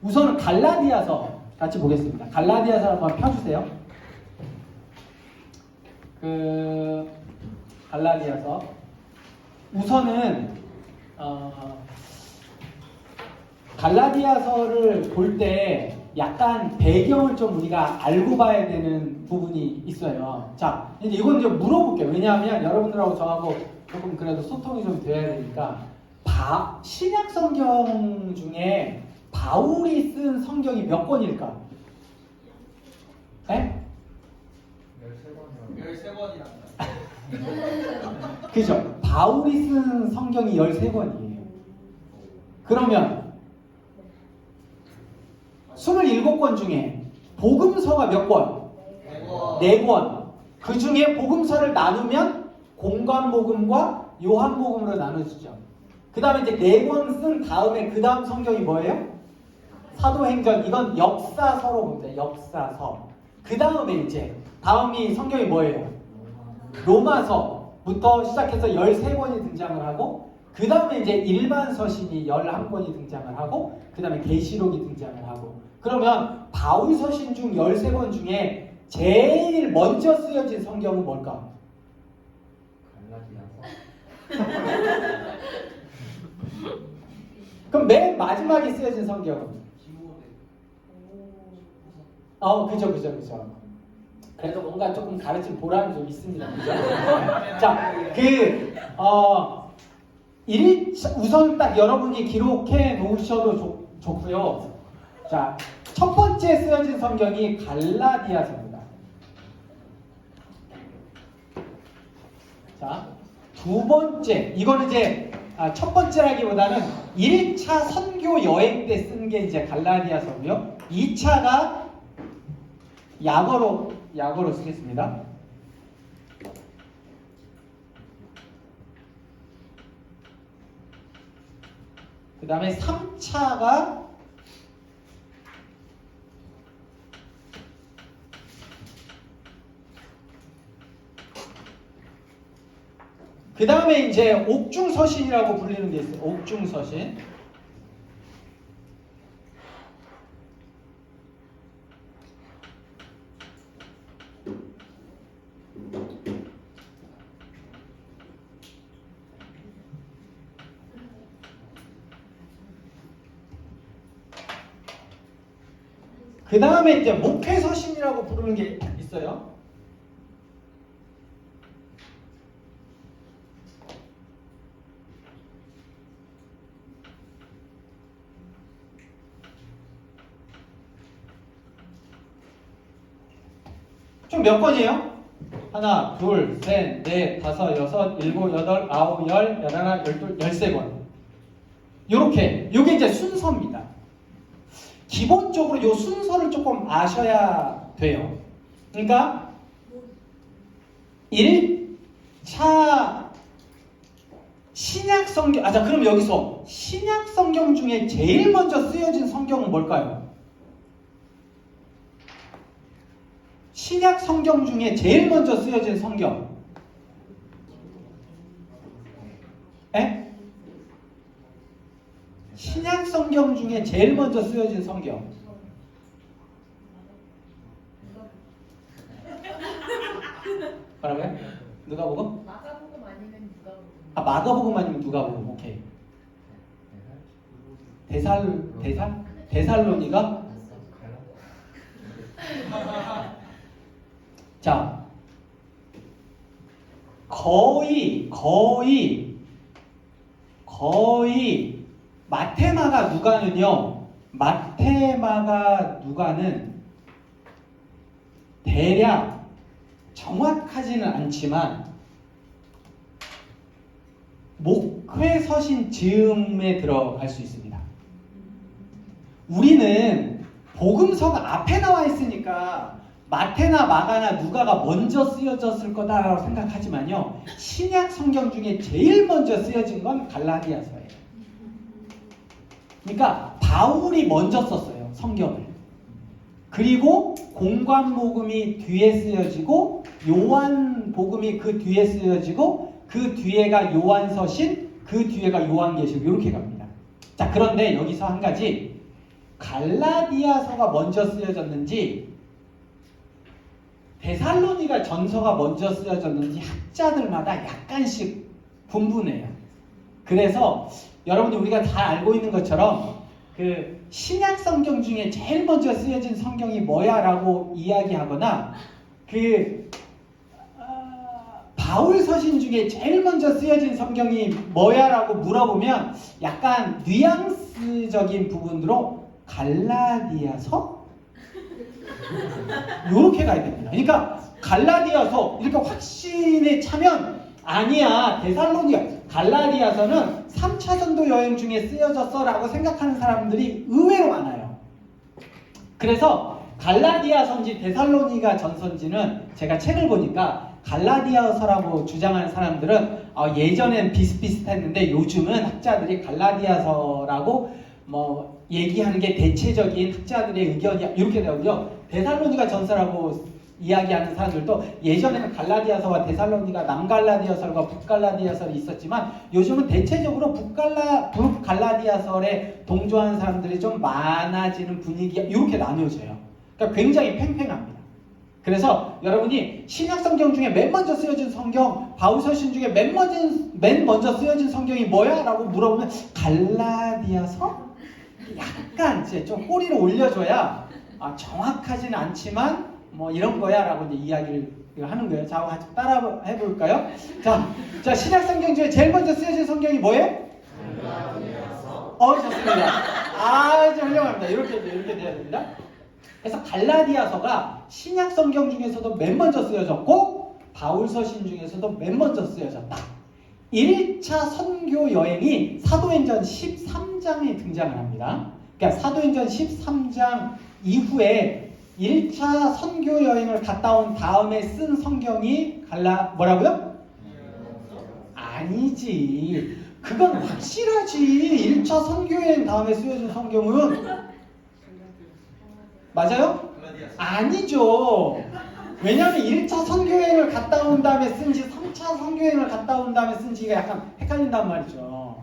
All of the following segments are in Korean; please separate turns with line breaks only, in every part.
우선은 갈라디아서 같이 보겠습니다. 갈라디아서 한번 펴주세요. 갈라디아서 우선은 갈라디아서를 볼 때 약간 배경을 좀 우리가 알고 봐야 되는 부분이 있어요. 자, 이제 이건 이제 물어볼게요. 왜냐하면 여러분들하고 저하고 조금 그래도 소통이 좀 돼야 되니까 신약 성경 중에 바울이 쓴 성경이 몇 권일까? 네?
13권이랍니다.
그죠? 바울이 쓴 성경이 13권이에요. 그러면 27권 중에 복음서가 몇 권? 4권. 그 중에 복음서를 나누면 공관복음과 요한복음으로 나눠지죠. 그 다음에 이제 4권 쓴 다음에 그 다음 성경이 뭐예요? 사도행전. 이건 역사서로 봅니다. 역사서. 그 다음에 이제 다음이 성경이 뭐예요? 로마서부터 시작해서 13권이 등장을 하고 그 다음에 이제 일반 서신이 11권이 등장을 하고 그 다음에 계시록이 등장을 하고 그러면 바울 서신 중 13권 중에 제일 먼저 쓰여진 성경은 뭘까?
갈라디아서.
그럼 맨 마지막에 쓰여진 성경은? 그죠. 그래도 뭔가 조금 가르친 보람이 좀 있습니다. 그죠? 자, 우선 딱 여러분이 기록해 놓으셔도 좋고요. 자, 첫 번째 쓰여진 성경이 갈라디아서입니다. 자, 두 번째, 이거는 이제 첫 번째라기보다는 1차 선교 여행 때 쓴 게 이제 갈라디아서고요. 2차가 약어로 쓰겠습니다. 그 다음에 3차가 그 다음에 이제 옥중서신이라고 불리는 게 있어요. 옥중서신. 그 다음에 이제 목회서신이라고 부르는 게 있어요. 총 몇 권이에요? 하나, 둘, 셋, 넷, 다섯, 여섯, 일곱, 여덟, 아홉, 열, 열하나, 열둘, 13권. 요렇게 요게 이제 순서입니다. 기본적으로 요 순서를 조금 아셔야 돼요. 그러니까 1차 신약 성경, 자 그럼 여기서 신약 성경 중에 제일 먼저 쓰여진 성경은 뭘까요? 신약 성경 중에 제일 먼저 쓰여진 성경. 에? 신약 성경 중에 제일 먼저 쓰여진 성경. 뭐라고요? 누가복음?
마가복음 아니면 누가복음.
마가복음 아니면 누가복음. 오케이. 데살로니가? 자, 거의 마테마가 누가는 대략 정확하지는 않지만 목회서신 즈음에 들어갈 수 있습니다. 우리는 복음서가 앞에 나와 있으니까 마태나 마가나 누가가 먼저 쓰여졌을 거다라고 생각하지만요. 신약 성경 중에 제일 먼저 쓰여진 건 갈라디아서예요. 그러니까 바울이 먼저 썼어요. 성경을. 그리고 공관복음이 뒤에 쓰여지고 요한복음이 그 뒤에 쓰여지고 그 뒤에가 요한서신, 그 뒤에가 요한계시록 이렇게 갑니다. 자, 그런데 여기서 한 가지 갈라디아서가 먼저 쓰여졌는지 데살로니가 전서가 먼저 쓰여졌는지 학자들마다 약간씩 분분해요. 그래서 여러분들 우리가 잘 알고 있는 것처럼 그 신약 성경 중에 제일 먼저 쓰여진 성경이 뭐야라고 이야기하거나 그 바울 서신 중에 제일 먼저 쓰여진 성경이 뭐야라고 물어보면 약간 뉘앙스적인 부분으로 갈라디아서? 요렇게 가야 됩니다. 그러니까 갈라디아서 이렇게 확신에 차면 아니야, 데살로니가 갈라디아서는 3차 전도 여행 중에 쓰여졌어 라고 생각하는 사람들이 의외로 많아요. 그래서 갈라디아서인지 데살로니가 전서인지는 제가 책을 보니까 갈라디아서라고 주장하는 사람들은 예전엔 비슷비슷했는데 요즘은 학자들이 갈라디아서라고 뭐 얘기하는 게 대체적인 학자들의 의견이야 이렇게 되고요. 데살로니가 전서라고 이야기하는 사람들도 예전에는 갈라디아서와 데살로니가 남갈라디아서와 북갈라디아서가 있었지만 요즘은 대체적으로 북갈라디아서에 동조하는 사람들이 좀 많아지는 분위기가 이렇게 나뉘어져요. 그러니까 굉장히 팽팽합니다. 그래서 여러분이 신약성경 중에 맨 먼저 쓰여진 성경, 바울서신 중에 맨 먼저 쓰여진 성경이 뭐야? 라고 물어보면 갈라디아서? 약간 이제 좀 꼬리를 올려줘야 정확하지는 않지만 뭐 이런 거야 라고 이제 이야기를 하는 거예요. 자, 같이 따라 해볼까요? 자, 신약성경 중에 제일 먼저 쓰여진 성경이 뭐예요? 갈라디아서. 좋습니다. 아주 훌륭합니다. 이렇게 돼야 됩니다. 그래서 갈라디아서가 신약성경 중에서도 맨 먼저 쓰여졌고 바울서신 중에서도 맨 먼저 쓰여졌다. 1차 선교 여행이 사도행전 13장에 등장을 합니다. 그러니까 사도행전 13장 이후에 1차 선교 여행을 갔다 온 다음에 쓴 성경이 뭐라고요? 아니지. 그건 확실하지. 1차 선교 여행 다음에 쓰여진 성경은 맞아요? 아니죠. 왜냐하면 1차 선교여행을 갔다 온 다음에 쓴지 3차 선교여행을 갔다 온 다음에 쓴지가 약간 헷갈린단 말이죠.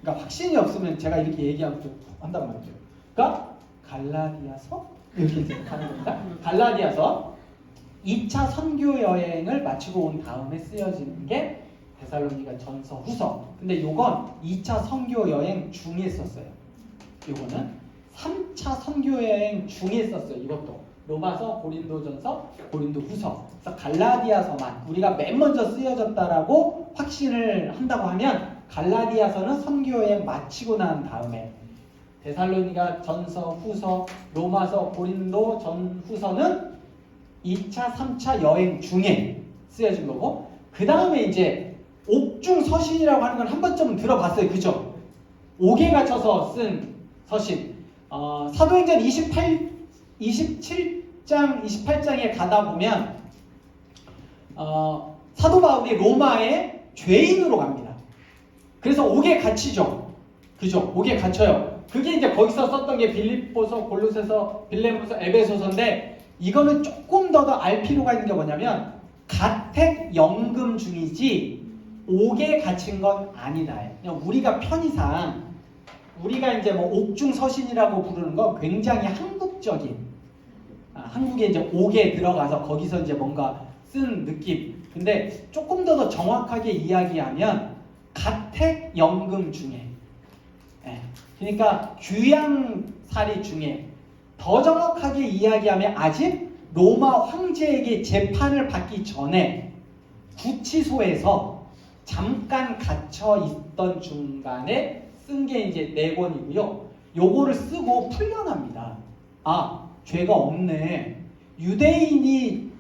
그러니까 확신이 없으면 제가 이렇게 얘기하고 좀 한단 말이죠. 그러니까 갈라디아서? 이렇게 생각하는 겁니다. 갈라디아서 2차 선교여행을 마치고 온 다음에 쓰여지는 게 데살로니가 전서 후서. 근데 요건 2차 선교여행 중에 썼어요. 요거는 3차 선교여행 중에 썼어요. 이것도 로마서, 고린도전서, 고린도후서. 그래서 갈라디아서만 우리가 맨 먼저 쓰여졌다라고 확신을 한다고 하면 갈라디아서는 선교여행 마치고 난 다음에 데살로니가 전서, 후서, 로마서, 고린도 전후서는 2차, 3차 여행 중에 쓰여진 거고 그 다음에 이제 옥중서신이라고 하는 건 한 번쯤은 들어봤어요. 그죠? 옥에 갇혀서 쓴 서신. 사도행전 27장, 28장에 가다 보면 사도 바울이 로마에 죄인으로 갑니다. 그래서 옥에 갇히죠. 그죠? 옥에 갇혀요. 그게 이제 거기서 썼던 게 빌립보서, 골로새서, 빌레몬서, 에베소서인데 이거는 조금 더 알 필요가 있는 게 뭐냐면 가택 연금 중이지 옥에 갇힌 건 아니다. 그냥 우리가 편의상 우리가 이제 뭐 옥중서신이라고 부르는 건 굉장히 한국적인 한국에 이제 옥에 들어가서 거기서 이제 뭔가 쓴 느낌. 근데 조금 더 정확하게 이야기하면 가택연금 중에 그러니까 귀양살이 중에 더 정확하게 이야기하면 아직 로마 황제에게 재판을 받기 전에 구치소에서 잠깐 갇혀 있던 중간에 쓴 게 이제 4권이고요. 요거를 쓰고 풀려납니다. 죄가 없네. 유대인이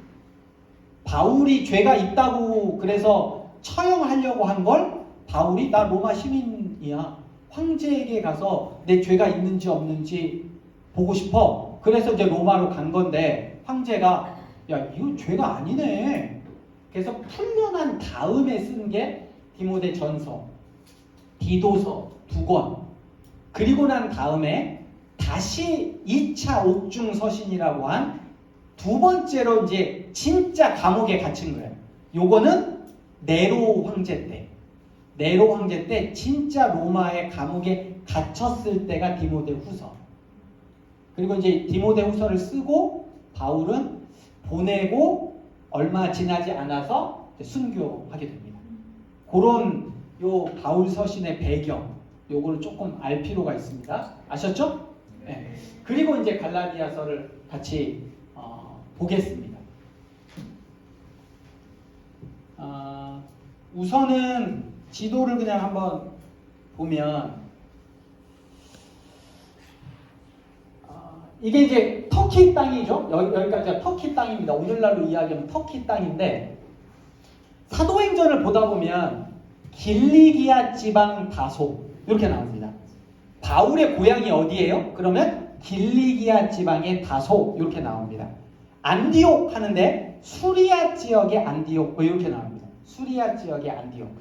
바울이 죄가 있다고 그래서 처형하려고 한 걸 바울이 나 로마 시민이야. 황제에게 가서 내 죄가 있는지 없는지 보고 싶어. 그래서 이제 로마로 간 건데 황제가 야 이거 죄가 아니네. 그래서 풀려난 다음에 쓴 게 디모데 전서, 디도서 2권. 그리고 난 다음에 다시 2차 옥중서신이라고 한 두 번째로 이제 진짜 감옥에 갇힌 거예요. 요거는 네로 황제 때. 네로 황제 때 진짜 로마의 감옥에 갇혔을 때가 디모데 후서. 그리고 이제 디모데후서를 쓰고 바울은 보내고 얼마 지나지 않아서 순교하게 됩니다. 그런 요 바울 서신의 배경, 요거를 조금 알 필요가 있습니다. 아셨죠? 네. 그리고 이제 갈라디아서를 같이 보겠습니다. 우선은 지도를 그냥 한번 보면 이게 이제 터키 땅이죠. 여기까지가 터키 땅입니다. 오늘날로 이야기하면 터키 땅인데 사도행전을 보다 보면 길리기아 지방 다소 이렇게 나옵니다. 바울의 고향이 어디예요? 그러면 길리기아 지방의 다소 이렇게 나옵니다. 안디옥 하는데 수리아 지역의 안디옥 이렇게 나옵니다. 수리아 지역의 안디옥,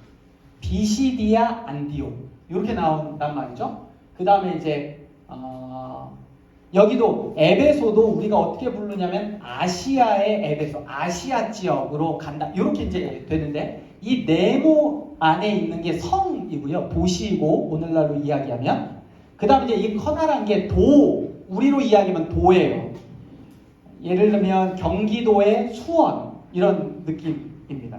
비시디아 안디옥 이렇게 나온단 말이죠. 그 다음에 이제 여기도 에베소도 우리가 어떻게 부르냐면 아시아의 에베소, 아시아 지역으로 간다 이렇게 이제 되는데 이 네모 안에 있는 게 성이고요. 도시이고 오늘날로 이야기하면 그 다음에 이제 이 커다란 게 우리로 이야기하면 도예요. 예를 들면 경기도의 수원 이런 느낌입니다.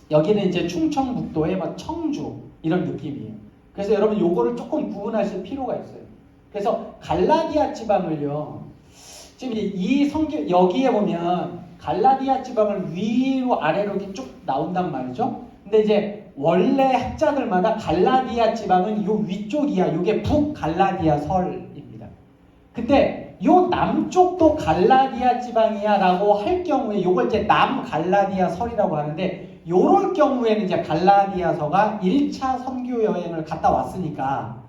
여기는 이제 충청북도의 청주 이런 느낌이에요. 그래서 여러분 요거를 조금 구분하실 필요가 있어요. 그래서 갈라디아 지방을요. 지금 이 성경 여기에 보면 갈라디아 지방을 위로 아래로 이렇게 쭉 나온단 말이죠. 근데 이제 원래 학자들마다 갈라디아 지방은 요 위쪽이야. 요게 북갈라디아 설입니다. 근데 요 남쪽도 갈라디아 지방이야라고 할 경우에 요걸 이제 남갈라디아 설이라고 하는데 요럴 경우에는 이제 갈라디아서가 1차 선교 여행을 갔다 왔으니까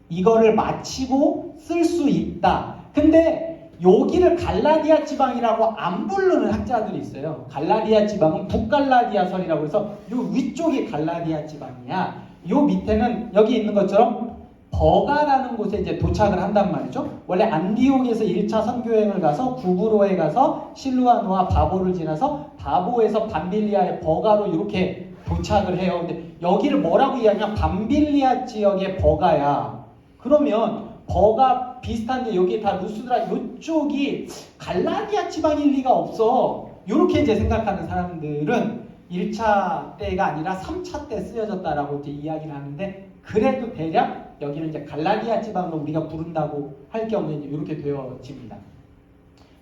이거를 마치고 쓸 수 있다. 근데 여기를 갈라디아 지방이라고 안 부르는 학자들이 있어요. 갈라디아 지방은 북갈라디아 설이라고 해서 요 위쪽이 갈라디아 지방이야. 요 밑에는 여기 있는 것처럼 버가라는 곳에 이제 도착을 한단 말이죠. 원래 안디옥에서 1차 선교여행을 가서 구브로에 가서 실루아노와 바보를 지나서 바보에서 밤빌리아의 버가로 이렇게 도착을 해요. 근데 여기를 뭐라고 이야기하냐? 밤빌리아 지역의 버가야. 그러면 버가 비슷한데 여기 다 루스드라 이쪽이 갈라디아 지방일 리가 없어. 이렇게 이제 생각하는 사람들은 1차 때가 아니라 3차 때 쓰여졌다라고 이제 이야기를 하는데 그래도 대략 여기를 이제 갈라디아 지방으로 우리가 부른다고 할 경우에는 이렇게 되어집니다.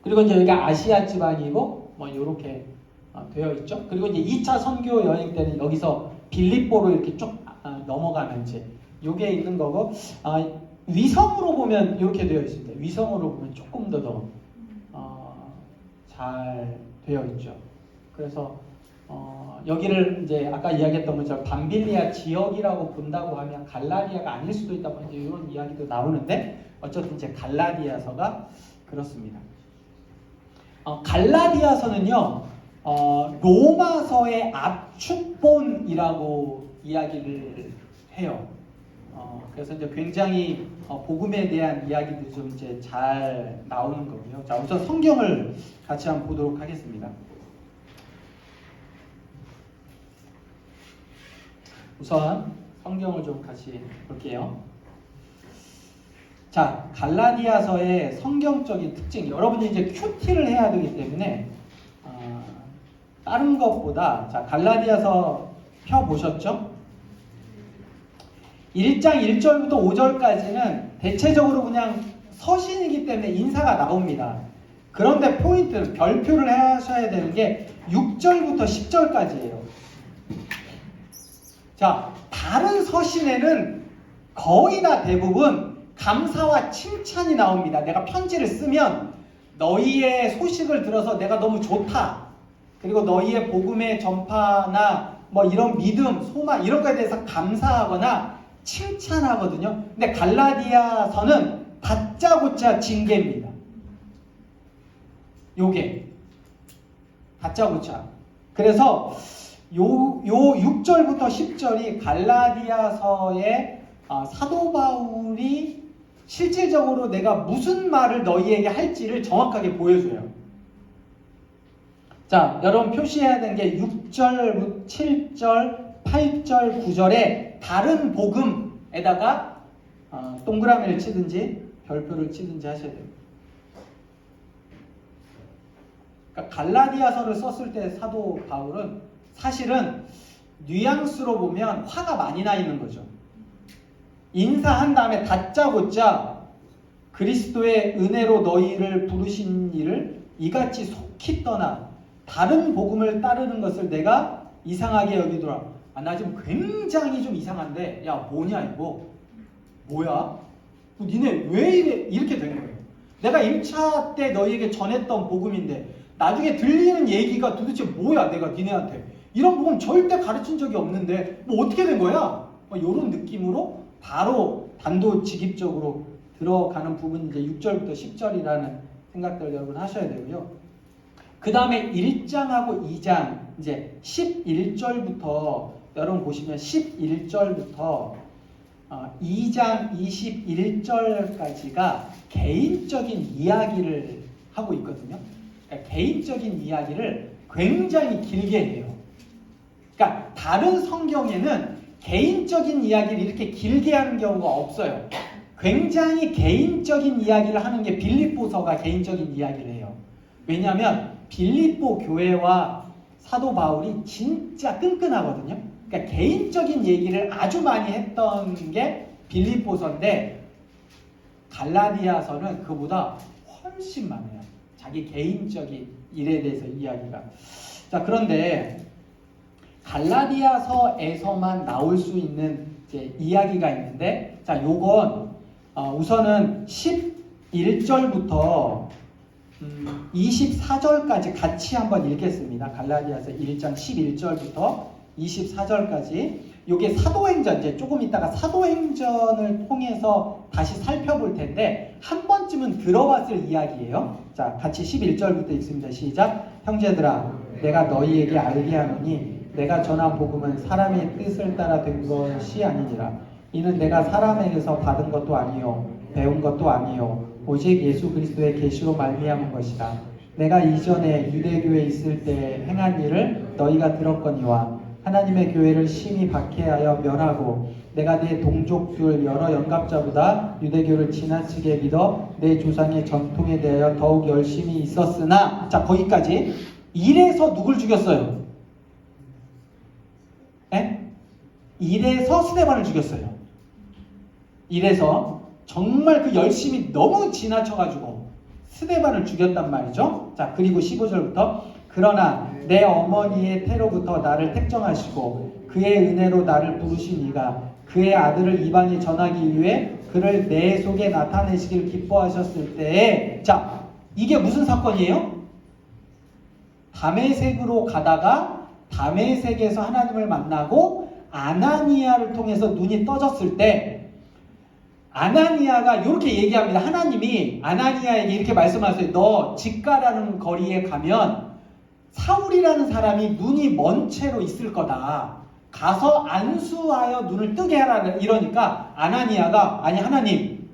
그리고 이제 여기가 아시아 지방이고 뭐 이렇게 되어 있죠. 그리고 이제 2차 선교 여행 때는 여기서 빌립보로 이렇게 쭉 넘어가는 이제 요게 있는 거고 위성으로 보면 이렇게 되어 있습니다. 위성으로 보면 조금 더 잘 되어 있죠. 그래서 여기를 이제 아까 이야기했던 것처럼 밤빌리아 지역이라고 본다고 하면 갈라디아가 아닐 수도 있다 뭐 이런 이야기도 나오는데 어쨌든 이제 갈라디아서가 그렇습니다. 갈라디아서는요 로마서의 압축본이라고 이야기를 해요. 그래서 이제 굉장히 복음에 대한 이야기들이 좀 이제 잘 나오는 거고요. 자, 우선 성경을 같이 한번 보도록 하겠습니다. 우선 성경을 좀 같이 볼게요. 자, 갈라디아서의 성경적인 특징. 여러분이 이제 큐티를 해야 되기 때문에 다른 것보다 자, 갈라디아서 펴 보셨죠? 1장 1절부터 5절까지는 대체적으로 그냥 서신이기 때문에 인사가 나옵니다. 그런데 포인트, 별표를 하셔야 되는 게 6절부터 10절까지예요. 자, 다른 서신에는 거의 다 대부분 감사와 칭찬이 나옵니다. 내가 편지를 쓰면 너희의 소식을 들어서 내가 너무 좋다. 그리고 너희의 복음의 전파나 뭐 이런 믿음, 소망 이런 거에 대해서 감사하거나 칭찬하거든요. 근데 갈라디아서는 다짜고짜 징계입니다. 요게 다짜고짜. 그래서 요 6절부터 10절이 갈라디아서의 사도 바울이 실질적으로 내가 무슨 말을 너희에게 할지를 정확하게 보여줘요. 자, 여러분 표시해야 되는 게 6절, 7절, 8절, 9절에 다른 복음에다가 동그라미를 치든지 별표를 치든지 하셔야 돼요. 그러니까 갈라디아서를 썼을 때 사도 바울은 사실은 뉘앙스로 보면 화가 많이 나 있는 거죠. 인사한 다음에 다짜고짜 그리스도의 은혜로 너희를 부르신 이를 이같이 속히 떠나 다른 복음을 따르는 것을 내가 이상하게 여기더라. 나 지금 굉장히 좀 이상한데, 야 뭐냐 이거? 뭐야? 니네 왜 이렇게 된 거예요? 내가 1차 때 너희에게 전했던 복음인데 나중에 들리는 얘기가 도대체 뭐야? 내가 니네한테 이런 복음 절대 가르친 적이 없는데 뭐 어떻게 된 거야? 이런 느낌으로 바로 단도직입적으로 들어가는 부분이 이제 6절부터 10절이라는 생각들 여러분 하셔야 되고요. 그 다음에 1장하고 2장 이제 11절부터 여러분 보시면 11절부터 2장 21절까지가 개인적인 이야기를 하고 있거든요. 그러니까 개인적인 이야기를 굉장히 길게 해요. 그러니까 다른 성경에는 개인적인 이야기를 이렇게 길게 하는 경우가 없어요. 굉장히 개인적인 이야기를 하는 게 빌립보서가 개인적인 이야기를 해요. 왜냐하면 빌립보 교회와 사도 바울이 진짜 끈끈하거든요. 그러니까 개인적인 얘기를 아주 많이 했던 게 빌립보서인데 갈라디아서는 그보다 훨씬 많아요. 자기 개인적인 일에 대해서 이야기가. 자, 그런데 갈라디아서에서만 나올 수 있는 이제 이야기가 있는데, 자, 요건 우선은 11절부터 24절까지 같이 한번 읽겠습니다. 갈라디아서 1장 11절부터 24절까지. 요게 사도행전, 이제 조금 있다가 사도행전을 통해서 다시 살펴볼 텐데 한 번쯤은 들어봤을 이야기예요. 자, 같이 11절부터 읽습니다. 시작. 형제들아, 내가 너희에게 알게 하노니 내가 전한 복음은 사람의 뜻을 따라 된 것이 아니니라. 이는 내가 사람에게서 받은 것도 아니요 배운 것도 아니요 오직 예수 그리스도의 계시로 말미암은 것이라. 내가 이전에 유대교에 있을 때 행한 일을 너희가 들었거니와 하나님의 교회를 심히 박해하여 멸하고 내가 내 동족들 여러 영갑자보다 유대교를 지나치게 믿어 내 조상의 전통에 대하여 더욱 열심히 있었으나, 자, 거기까지. 이래서 누굴 죽였어요? 에? 이래서 스데반을 죽였어요. 이래서 정말 그 열심히 너무 지나쳐가지고 스데반을 죽였단 말이죠. 자, 그리고 15절부터 그러나 내 어머니의 태로부터 나를 택정하시고 그의 은혜로 나를 부르신 이가 그의 아들을 이방에 전하기 위해 그를 내 속에 나타내시길 기뻐하셨을 때에, 자, 이게 무슨 사건이에요? 다메섹으로 가다가 다메섹에서 하나님을 만나고 아나니아를 통해서 눈이 떠졌을 때 아나니아가 이렇게 얘기합니다. 하나님이 아나니아에게 이렇게 말씀하세요. 너 직가라는 거리에 가면 사울이라는 사람이 눈이 먼 채로 있을 거다. 가서 안수하여 눈을 뜨게 하라. 이러니까 아나니아가, 아니 하나님,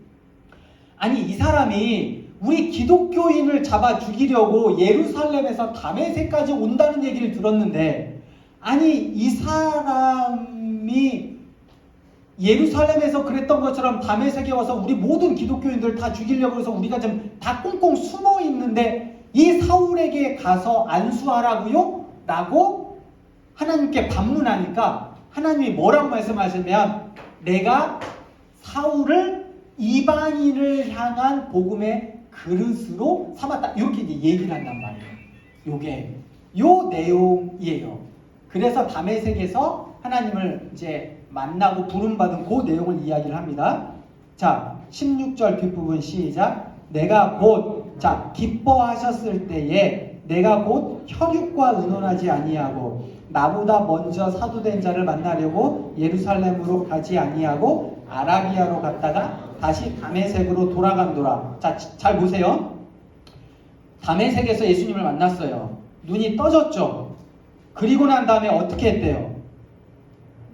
아니 이 사람이 우리 기독교인을 잡아 죽이려고 예루살렘에서 다메섹까지 온다는 얘기를 들었는데, 아니 이 사람이 예루살렘에서 그랬던 것처럼 다메섹에 와서 우리 모든 기독교인들 다 죽이려고 해서 우리가 지금 다 꽁꽁 숨어 있는데 이 사울에게 가서 안수하라고요? 라고 하나님께 반문하니까 하나님이 뭐라고 말씀하시면 내가 사울을 이방인을 향한 복음의 그릇으로 삼았다. 이렇게 이제 얘기를 한단 말이에요. 요게 요 내용이에요. 그래서 다메섹에서 하나님을 이제 만나고 부름받은 그 내용을 이야기를 합니다. 자, 16절 뒷부분 시작. 내가 곧, 자, 기뻐하셨을 때에 내가 곧 혈육과 의논하지 아니하고 나보다 먼저 사도된 자를 만나려고 예루살렘으로 가지 아니하고 아라비아로 갔다가 다시 다메섹으로 돌아간도라. 자, 잘 보세요. 다메섹에서 예수님을 만났어요. 눈이 떠졌죠. 그리고 난 다음에 어떻게 했대요?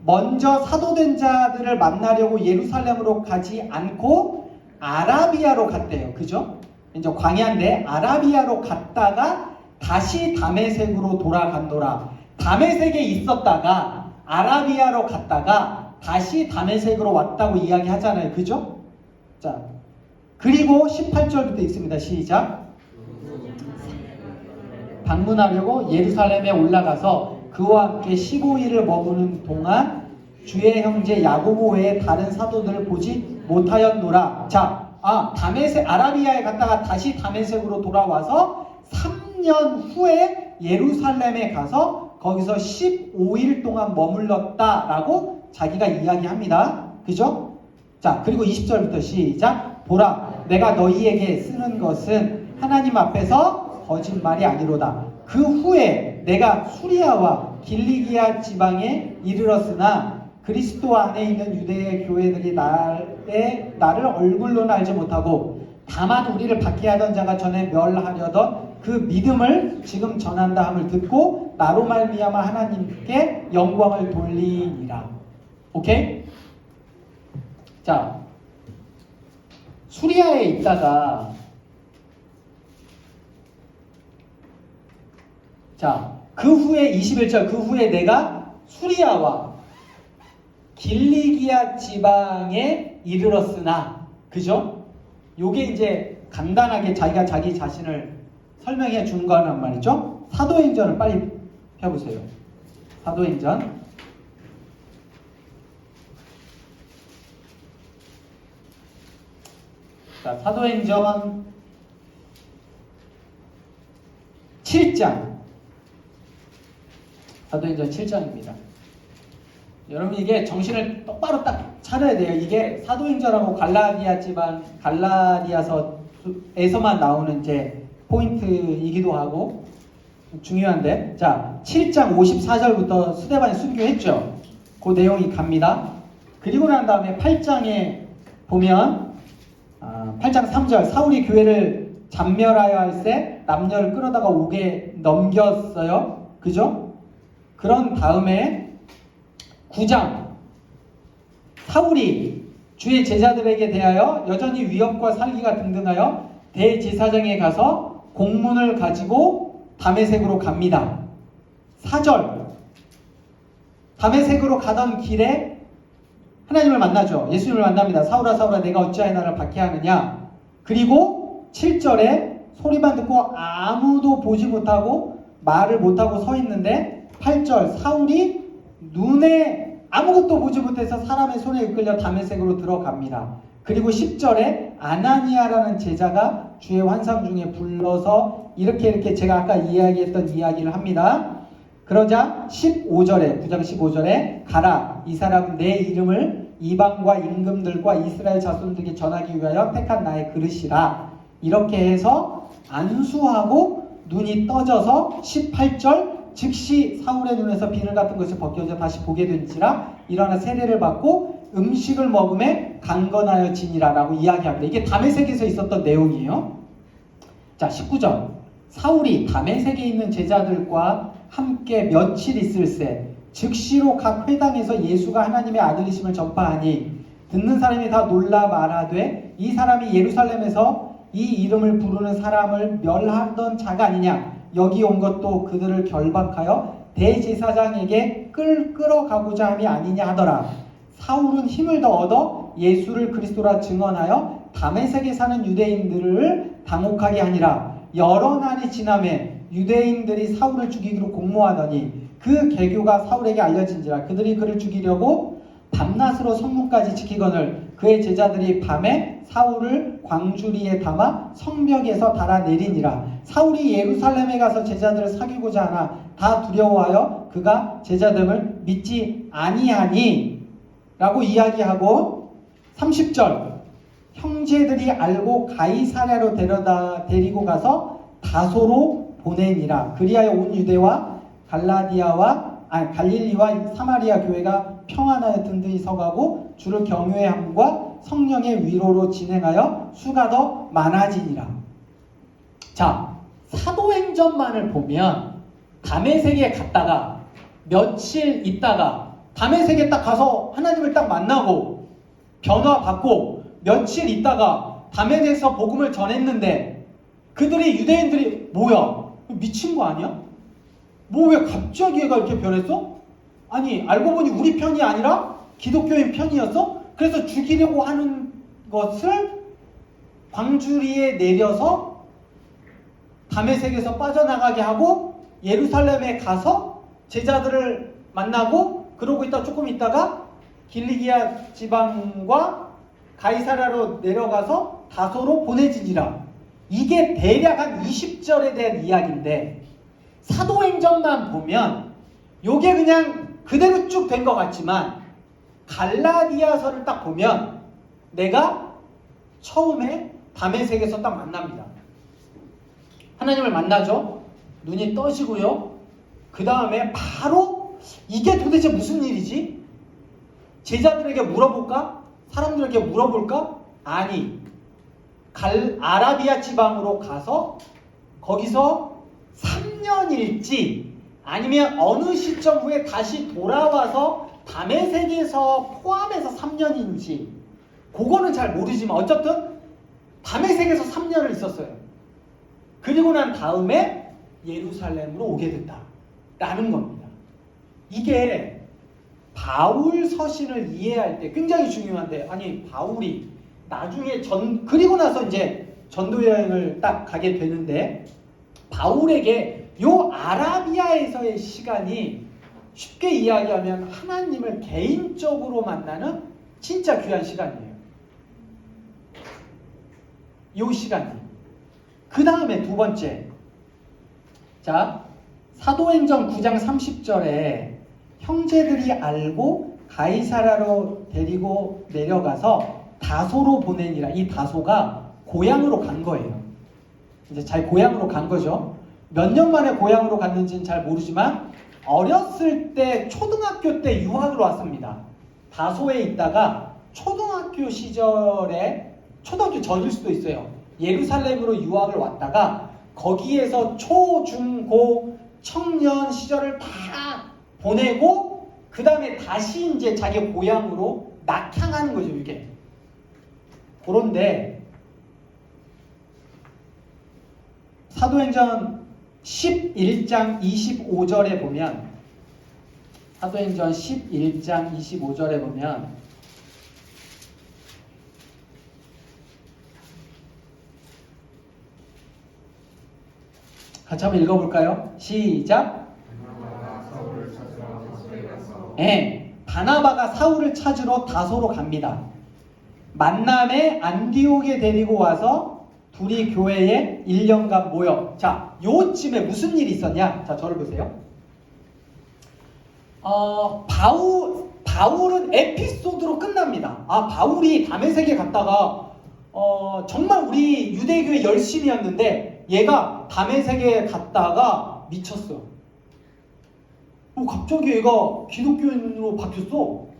먼저 사도된 자들을 만나려고 예루살렘으로 가지 않고 아라비아로 갔대요. 그죠? 이제 광야인데 아라비아로 갔다가 다시 다메섹으로 돌아간도라. 다메섹에 있었다가 아라비아로 갔다가 다시 다메섹으로 왔다고 이야기하잖아요. 그죠? 자, 그리고 18절부터 읽습니다. 시작. 방문하려고 예루살렘에 올라가서 그와 함께 15일을 머무는 동안 주의 형제 야고보 외에 다른 사도들을 보지 못하였노라. 자, 다메섹 아라비아에 갔다가 다시 다메섹으로 돌아와서 3년 후에 예루살렘에 가서 거기서 15일 동안 머물렀다라고 자기가 이야기합니다. 그죠? 자, 그리고 20절부터 시작. 보라, 내가 너희에게 쓰는 것은 하나님 앞에서 거짓말이 아니로다. 그 후에 내가 수리아와 길리기아 지방에 이르렀으나 그리스도 안에 있는 유대의 교회들이 나를 얼굴로는 알지 못하고 다만 우리를 박해하던 자가 전에 멸하려던 그 믿음을 지금 전한다 함을 듣고 나로 말미암아 하나님께 영광을 돌리니라. 오케이? 자, 수리아에 있다가 그 후에 21절 그 후에 내가 수리아와 길리기아 지방에 이르렀으나, 그죠? 요게 이제 간단하게 자기가 자기 자신을 설명해 준 거란 말이죠. 사도행전을 빨리 펴보세요. 사도행전. 자, 사도행전 7장. 사도행전 7장입니다. 여러분 이게 정신을 똑바로 딱 차려야 돼요. 이게 사도행전하고 갈라디아 지방, 갈라디아서에서만 나오는 이제 포인트이기도 하고 중요한데, 자 7장 54절부터 스데반이 순교했죠. 그 내용이 갑니다. 그리고 난 다음에 8장에 보면 8장 3절 사울이 교회를 잔멸하여 할세 남녀를 끌어다가 옥에 넘겼어요. 그죠? 그런 다음에 9장 사울이 주의 제자들에게 대하여 여전히 위협과 살기가 등등하여 대제사장에 가서 공문을 가지고 다메섹으로 갑니다. 4절 다메섹으로 가던 길에 하나님을 만나죠. 예수님을 만납니다. 사울아 사울아 내가 어찌하여 나를 박해하느냐. 그리고 7절에 소리만 듣고 아무도 보지 못하고 말을 못하고 서 있는데 8절 사울이 눈에 아무것도 보지 못해서 사람의 손에 이끌려 다메섹으로 들어갑니다. 그리고 10절에 아나니아라는 제자가 주의 환상 중에 불러서 이렇게 제가 아까 이야기했던 이야기를 합니다. 그러자 15절에 9장 15절에 가라 이 사람은 내 이름을 이방과 임금들과 이스라엘 자손들에게 전하기 위하여 택한 나의 그릇이라. 이렇게 해서 안수하고 눈이 떠져서 18절 즉시 사울의 눈에서 비늘 같은 것이 벗겨져 다시 보게 된지라 일어나 세례를 받고 음식을 먹음에 강건하여지니라 라고 이야기합니다. 이게 다메섹에서 있었던 내용이에요. 자 19절 사울이 다메섹에 있는 제자들과 함께 며칠 있을새 즉시로 각 회당에서 예수가 하나님의 아들이심을 전파하니 듣는 사람이 다 놀라 말하되 이 사람이 예루살렘에서 이 이름을 부르는 사람을 멸하던 자가 아니냐. 여기 온 것도 그들을 결박하여 대제사장에게 끌어가고자 함이 아니냐 하더라. 사울은 힘을 더 얻어 예수를 그리스도라 증언하여 다메섹에 사는 유대인들을 당혹하게 하니라. 여러 날이 지나매 유대인들이 사울을 죽이기로 공모하더니 그 계교가 사울에게 알려진지라. 그들이 그를 죽이려고 밤낮으로 성문까지 지키거늘 그의 제자들이 밤에 사울을 광주리에 담아 성벽에서 달아내리니라. 사울이 예루살렘에 가서 제자들을 사귀고자 하나 다 두려워하여 그가 제자됨을 믿지 아니하니 라고 이야기하고 30절 형제들이 알고 가이사랴로 데리고 가서 다소로 보내니라. 그리하여 온 유대와 갈릴리와 사마리아 교회가 평안하여 든든히 서가고 주를 경외함과 성령의 위로로 진행하여 수가 더 많아지니라. 자, 사도행전만을 보면 다메섹에 갔다가 며칠 있다가 다메섹에 딱 가서 하나님을 딱 만나고 변화받고 며칠 있다가 다메섹에서 복음을 전했는데 그들이 유대인들이 뭐야? 미친 거 아니야? 뭐 왜 갑자기 얘가 이렇게 변했어? 아니 알고 보니 우리 편이 아니라 기독교인 편이었어? 그래서 죽이려고 하는 것을 광주리에 내려서 다메섹에서 빠져나가게 하고 예루살렘에 가서 제자들을 만나고 그러고 있다 조금 있다가 길리기아 지방과 가이사랴로 내려가서 다소로 보내지니라. 이게 대략 한 20절에 대한 이야기인데 사도행전만 보면 요게 그냥 그대로 쭉 된 것 같지만 갈라디아서를 딱 보면 내가 처음에 다메섹에서 딱 만납니다. 하나님을 만나죠. 눈이 떠지고요. 그 다음에 바로 이게 도대체 무슨 일이지? 제자들에게 물어볼까? 사람들에게 물어볼까? 아니, 아라비아 지방으로 가서 거기서 3년일지 아니면 어느 시점 후에 다시 돌아와서 다메섹에서 포함해서 3년인지 그거는 잘 모르지만 어쨌든 다메섹에서 3년을 있었어요. 그리고 난 다음에 예루살렘으로 오게 됐다라는 겁니다. 이게 바울 서신을 이해할 때 굉장히 중요한데, 아니 바울이 나중에 그리고 나서 이제 전도 여행을 딱 가게 되는데 바울에게 요 아라비아에서의 시간이 쉽게 이야기하면 하나님을 개인적으로 만나는 진짜 귀한 시간이에요. 요 시간이. 그 다음에 두 번째. 자, 사도행전 9장 30절에 형제들이 알고 가이사랴로 데리고 내려가서 다소로 보내니라. 이 다소가 고향으로 간 거예요. 이제 잘 고향으로 간 거죠. 몇 년 만에 고향으로 갔는지는 잘 모르지만 어렸을 때 초등학교 때 유학을 왔습니다. 다소에 있다가 초등학교 시절에 초등학교 전일 수도 있어요. 예루살렘으로 유학을 왔다가 거기에서 초, 중, 고, 청년 시절을 다 보내고 그 다음에 다시 이제 자기 고향으로 낙향하는 거죠. 이게. 그런데 사도행전 11장 25절에 보면 사도행전 11장 25절에 보면 같이 한번 읽어볼까요? 시작. 네, 바나바가 사울을 찾으러 다소로 갑니다. 만남에 안디옥에 데리고 와서 둘이 교회에 1년간 모여. 자, 요쯤에 무슨 일이 있었냐? 자, 저를 보세요. 바울은 에피소드로 끝납니다. 바울이 다메섹에 갔다가 정말 우리 유대교에 열심이었는데 얘가 다메섹에 갔다가 미쳤어. 갑자기 얘가 기독교인으로 바뀌었어.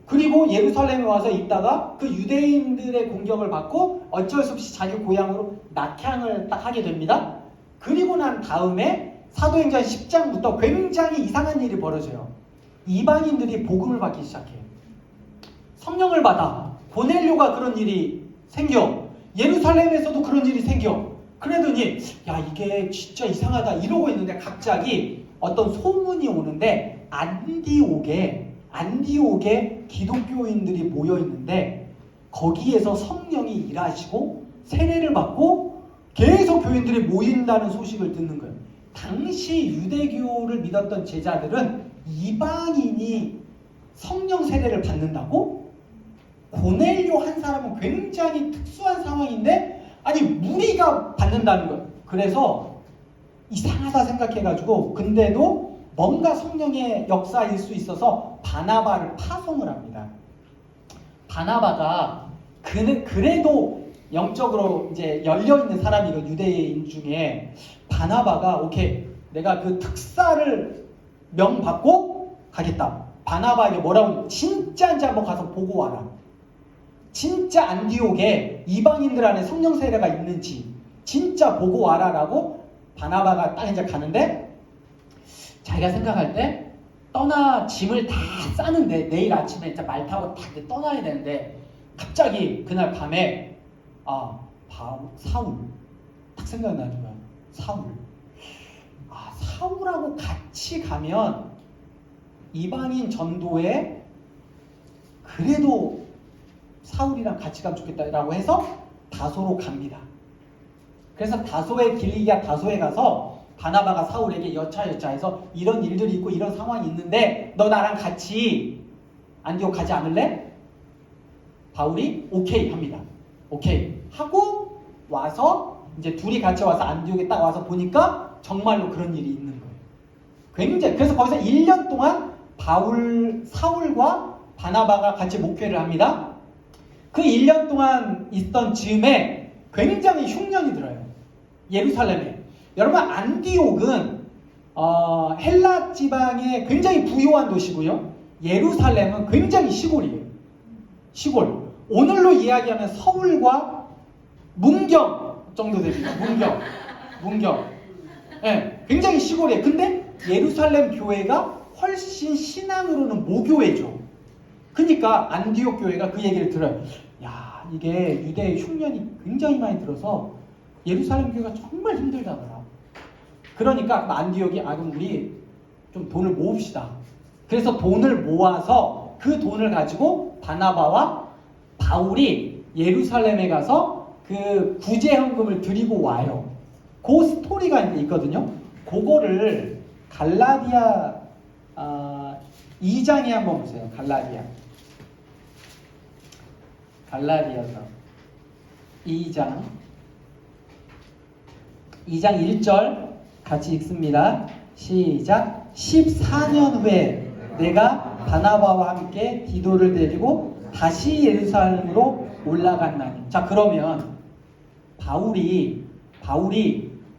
그리고 예루살렘에 와서 있다가 그 유대인들의 공격을 받고 어쩔 수 없이 자기 고향으로 낙향을 딱 하게 됩니다. 그리고 난 다음에 사도행전 10장부터 굉장히 이상한 일이 벌어져요. 이방인들이 복음을 받기 시작해요. 성령을 받아. 고넬료가 그런 일이 생겨. 예루살렘에서도 그런 일이 생겨. 그러더니 야 이게 진짜 이상하다 이러고 있는데 갑자기 어떤 소문이 오는데 안디옥에 기독교인들이 모여 있는데 거기에서 성령이 일하시고 세례를 받고 계속 교인들이 모인다는 소식을 듣는 거예요. 당시 유대교를 믿었던 제자들은 이방인이 성령 세례를 받는다고? 고넬료 한 사람은 굉장히 특수한 상황인데 아니 무리가 받는다는 거예요. 그래서 이상하다 생각해가지고 근데도 뭔가 성령의 역사일 수 있어서 바나바를 파송을 합니다. 바나바가 그래도 영적으로 이제 열려있는 사람이고 유대인 중에 바나바가 오케이 내가 그 특사를 명받고 가겠다. 바나바에게 뭐라고 진짜인지 한번 가서 보고 와라. 진짜 안디옥에 이방인들 안에 성령 세례가 있는지 진짜 보고 와라라고 바나바가 딱 이제 가는데 자기가 생각할 때 짐을 다 싸는데 내일 아침에 진짜 말 타고 다 떠나야 되는데 갑자기 그날 밤에 사울 딱 생각나는 거야. 사울하고 같이 가면 이방인 전도에 그래도 사울이랑 같이 가면 좋겠다라고 해서 다소로 갑니다. 그래서 다소에 길리기아 다소에 가서 바나바가 사울에게 여차여차해서 이런 일들이 있고 이런 상황이 있는데 너 나랑 같이 안디옥 가지 않을래? 바울이 오케이 합니다. 오케이 하고 와서 이제 둘이 같이 와서 안디옥에 딱 와서 보니까 정말로 그런 일이 있는 거예요. 굉장히 그래서 거기서 1년 동안 사울과 바나바가 같이 목회를 합니다. 그 1년 동안 있던 즈음에 굉장히 흉년이 들어요. 예루살렘에. 여러분 안디옥은 헬라 지방의 굉장히 부유한 도시고요. 예루살렘은 굉장히 시골이에요. 시골. 오늘로 이야기하면 서울과 문경 정도 됩니다. 문경. 네, 굉장히 시골이에요. 근데 예루살렘 교회가 훨씬 신앙으로는 모교회죠. 그러니까 안디옥 교회가 그 얘기를 들어요. 야, 이게 유대의 흉년이 굉장히 많이 들어서 예루살렘 교회가 정말 힘들다더라. 그러니까 안디옥이 그럼 우리 좀 돈을 모읍시다. 그래서 돈을 모아서 그 돈을 가지고 바나바와 바울이 예루살렘에 가서 그 구제헌금을 드리고 와요. 그 스토리가 있거든요. 그거를 갈라디아 2장에 한번 보세요. 갈라디아서 2장 1절 같이 읽습니다. 시작. 14년 후에 내가 바나바와 함께 디도를 데리고 다시 예루살렘으로 올라갔나니. 자, 그러면 바울이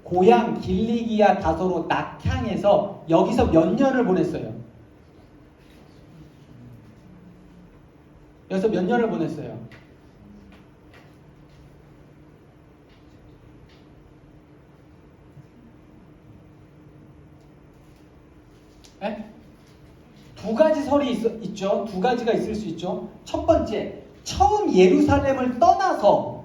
고향 길리기아 다소로 낙향해서 여기서 몇 년을 보냈어요? 여기서 몇 년을 보냈어요? 네? 두 가지 설이 있죠. 두 가지가 있을 수 있죠. 첫 번째, 처음 예루살렘을 떠나서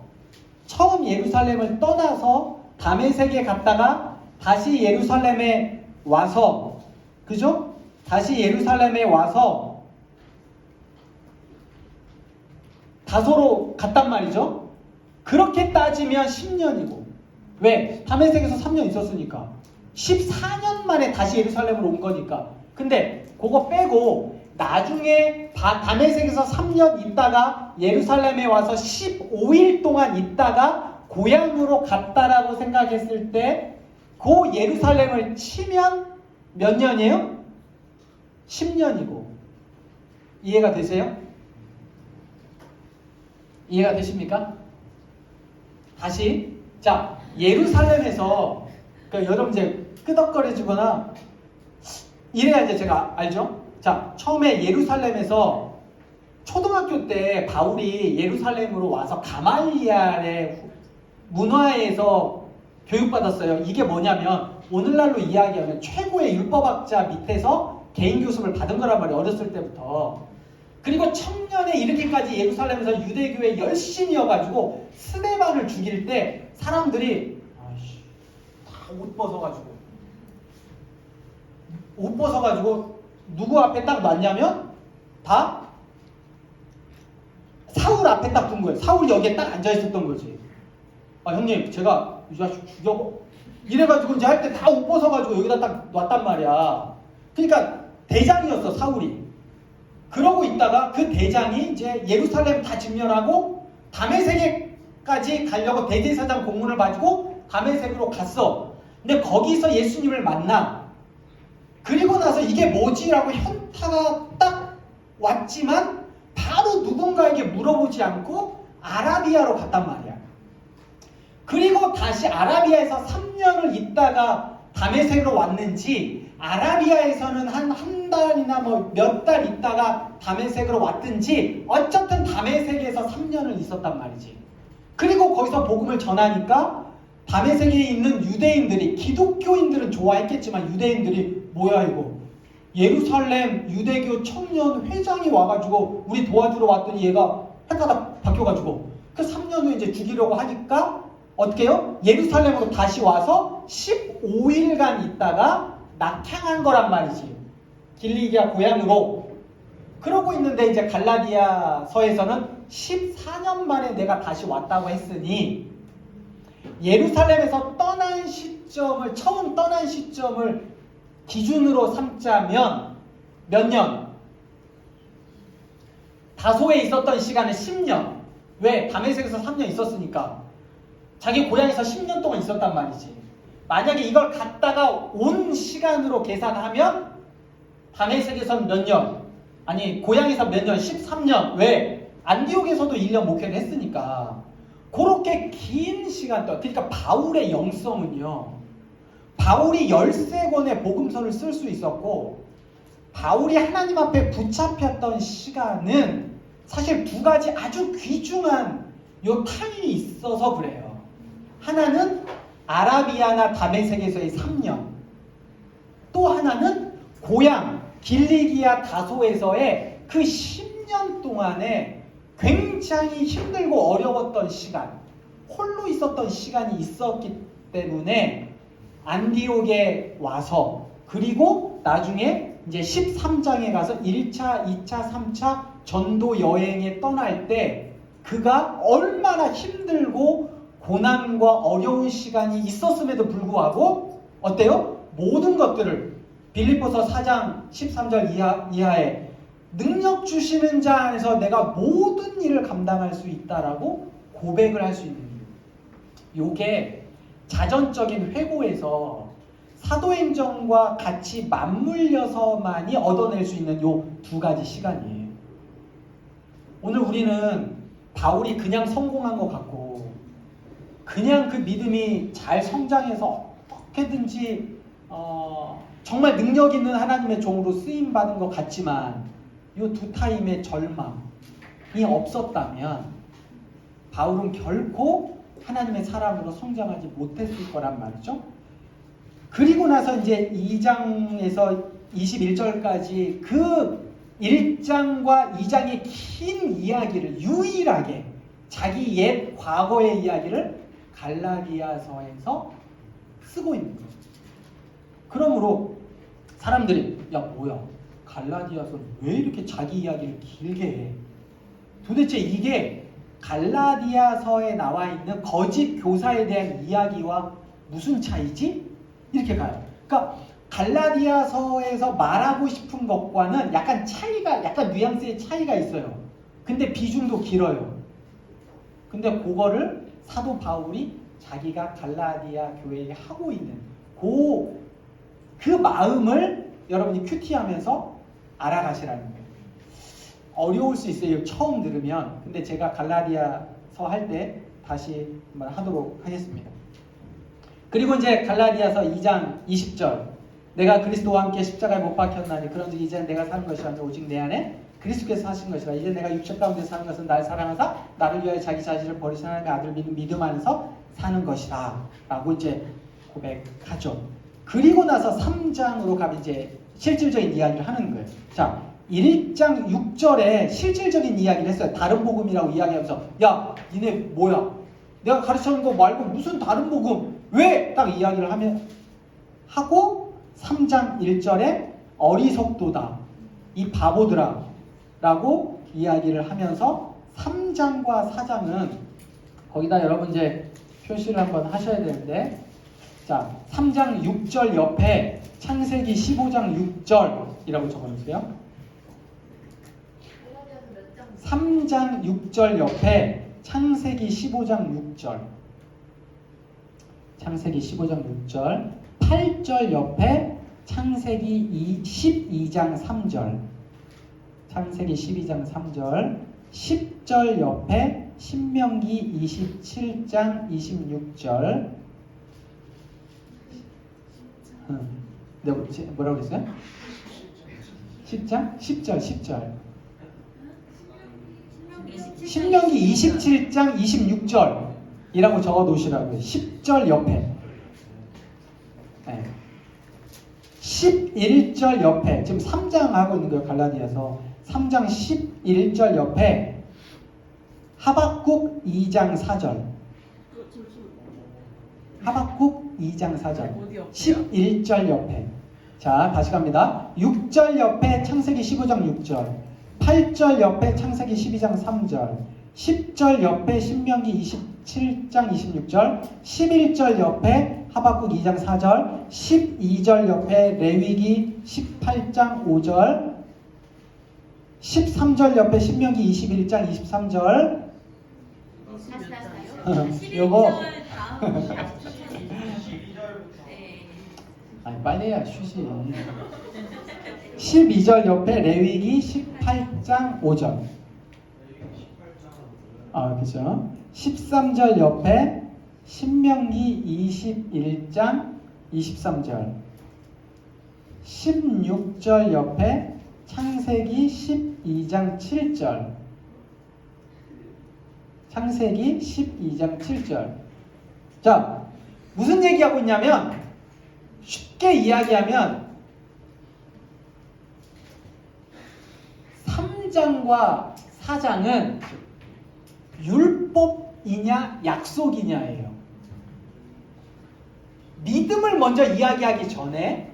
다메섹에 갔다가 다시 예루살렘에 와서, 그죠? 다시 예루살렘에 와서 다소로 갔단 말이죠. 그렇게 따지면 10년이고, 왜? 다메섹에서 3년 있었으니까 14년 만에 다시 예루살렘으로 온 거니까. 근데 그거 빼고 나중에 다메섹에서 3년 있다가 예루살렘에 와서 15일 동안 있다가 고향으로 갔다라고 생각했을 때 그 예루살렘을 치면 몇 년이에요? 10년이고. 이해가 되세요? 이해가 되십니까? 다시. 자, 예루살렘에서 그러니까 여러분 이제 끄덕거려지거나 이래야 이제 제가 알죠? 자, 처음에 예루살렘에서 초등학교 때 바울이 예루살렘으로 와서 가말리알의 문화에서 교육받았어요. 이게 뭐냐면 오늘날로 이야기하면 최고의 율법학자 밑에서 개인 교습을 받은 거란 말이에요. 어렸을 때부터. 그리고 청년에 이르기까지 예루살렘에서 유대교에 열심이어가지고 스데반을 죽일 때 사람들이 다 옷 벗어가지고 누구 앞에 딱 놨냐면 다 사울 앞에 딱 둔 거예요. 사울이 여기에 딱 앉아있었던 거지. 형님 제가 이 자식 죽여고 이래가지고 이제 할 때 다 옷 벗어가지고 여기다 딱 놨단 말이야. 그러니까 대장이었어 사울이. 그러고 있다가 그 대장이 이제 예루살렘 다 진멸하고 다메섹에까지 가려고 대제사장 공문을 가지고 다메섹으로 갔어. 근데 거기서 예수님을 만나. 그리고 나서 이게 뭐지라고 현타가 딱 왔지만 바로 누군가에게 물어보지 않고 아라비아로 갔단 말이야. 그리고 다시 아라비아에서 3년을 있다가 다메섹으로 왔는지 아라비아에서는 한 달이나 뭐 몇 달 있다가 다메섹으로 왔든지 어쨌든 다메섹에서 3년을 있었단 말이지. 그리고 거기서 복음을 전하니까 다메섹에 있는 유대인들이, 기독교인들은 좋아했겠지만 유대인들이 뭐야 이거 예루살렘 유대교 청년 회장이 와가지고 우리 도와주러 왔더니 얘가 헷가닥 바뀌어가지고 그 3년 후에 이제 죽이려고 하니까 어떻게 해요? 예루살렘으로 다시 와서 15일간 있다가 낙향한 거란 말이지. 길리기아 고향으로. 그러고 있는데 이제 갈라디아서에서는 14년 만에 내가 다시 왔다고 했으니 예루살렘에서 떠난 시점을, 처음 떠난 시점을 기준으로 삼자면 몇 년? 다소에 있었던 시간은 10년. 왜? 다메섹에서 3년 있었으니까. 자기 고향에서 10년 동안 있었단 말이지. 만약에 이걸 갖다가 온 시간으로 계산하면 다메섹에서는 몇 년? 아니 고향에서 몇 년? 13년. 왜? 안디옥에서도 1년 목회를 했으니까. 그렇게 긴 시간 동안, 그러니까 바울의 영성은요, 바울이 13권의 복음서를 쓸 수 있었고 바울이 하나님 앞에 붙잡혔던 시간은 사실 두 가지 아주 귀중한 요 타임이 있어서 그래요. 하나는 아라비아나 다메섹에서의 3년, 또 하나는 고향 길리기아 다소에서의 그 10년 동안에 굉장히 힘들고 어려웠던 시간, 홀로 있었던 시간이 있었기 때문에 안디옥에 와서, 그리고 나중에 이제 13장에 가서 1차, 2차, 3차 전도 여행에 떠날 때 그가 얼마나 힘들고 고난과 어려운 시간이 있었음에도 불구하고 어때요? 모든 것들을 빌립보서 4장 13절 이하에 능력 주시는 자 안에서 내가 모든 일을 감당할 수 있다라고 고백을 할 수 있는 이유. 요게 자전적인 회고에서 사도행전과 같이 맞물려서만이 얻어낼 수 있는 요 두 가지 시간이에요. 오늘 우리는 바울이 그냥 성공한 것 같고 그냥 그 믿음이 잘 성장해서 어떻게든지 정말 능력 있는 하나님의 종으로 쓰임 받은 것 같지만 요 두 타임의 절망이 없었다면 바울은 결코 하나님의 사람으로 성장하지 못했을 거란 말이죠. 그리고 나서 이제 2장에서 21절까지 그 1장과 2장의 긴 이야기를 유일하게 자기 옛 과거의 이야기를 갈라디아서에서 쓰고 있는 거예요. 그러므로 사람들이 야 뭐야 갈라디아서는 왜 이렇게 자기 이야기를 길게 해? 도대체 이게 갈라디아서에 나와 있는 거짓 교사에 대한 이야기와 무슨 차이지? 이렇게 가요. 그러니까 갈라디아서에서 말하고 싶은 것과는 약간 뉘앙스의 차이가 있어요. 근데 비중도 길어요. 근데 그거를 사도 바울이 자기가 갈라디아 교회에 하고 있는 그 마음을 여러분이 큐티하면서 알아가시라는 거예요. 어려울 수 있어요. 처음 들으면. 근데 제가 갈라디아서 할 때 다시 한번 하도록 하겠습니다. 그리고 이제 갈라디아서 2장 20절. 내가 그리스도와 함께 십자가에 못 박혔나니 그런즉 이제 내가 사는 것이 아니라 오직 내 안에 그리스도께서 사신 것이라. 이제 내가 육체 가운데 사는 것은 날 사랑하사 나를 위하여 자기 자신을 버리신 하나님의 아들 믿음 안에서 사는 것이다 라고 이제 고백하죠. 그리고 나서 3장으로 가면 이제 실질적인 이야기를 하는 거예요. 자, 1장 6절에 실질적인 이야기를 했어요. 다른 복음이라고 이야기하면서 야 니네 뭐야 내가 가르쳐준 거 말고 무슨 다른 복음 왜? 딱 이야기를 하고 3장 1절에 어리석도다 이 바보들아 라고 이야기를 하면서 3장과 4장은 거기다 여러분 이제 표시를 한번 하셔야 되는데, 자 3장 6절 옆에 창세기 15장 6절이라고 적어놓으세요. 3장 6절 옆에 창세기 15장 6절, 창세기 15장 6절, 8절 옆에 창세기 12장 3절, 창세기 12장 3절, 10절 옆에 신명기 27장 26절. 내가 뭐라고 그랬어요? 10장? 10절. 신명기 27장 26절이라고 적어 놓으시라고요. 10절 옆에. 네. 11절 옆에, 지금 3장 하고 있는 거예요. 갈라디아서 3장 11절 옆에 하박국 2장 4절. 하박국 2장 4절. 11절 옆에. 자, 다시 갑니다. 6절 옆에 창세기 15장 6절. 8절 옆에 창세기 12장 3절, 10절 옆에 신명기 7장 26절, 11절 옆에 하박국 2장 4절, 12절 옆에 레위기 18장 5절, 13절 옆에 신명기 21장 23절. 요거 아니 빨리 해야 쉬지. 12절 옆에 레위기 18장 5절. 그죠? 13절 옆에 신명기 21장 23절. 16절 옆에 창세기 12장 7절. 창세기 12장 7절. 자, 무슨 얘기하고 있냐면 쉽게 이야기하면 3장과 4장은 율법이냐 약속이냐예요. 믿음을 먼저 이야기하기 전에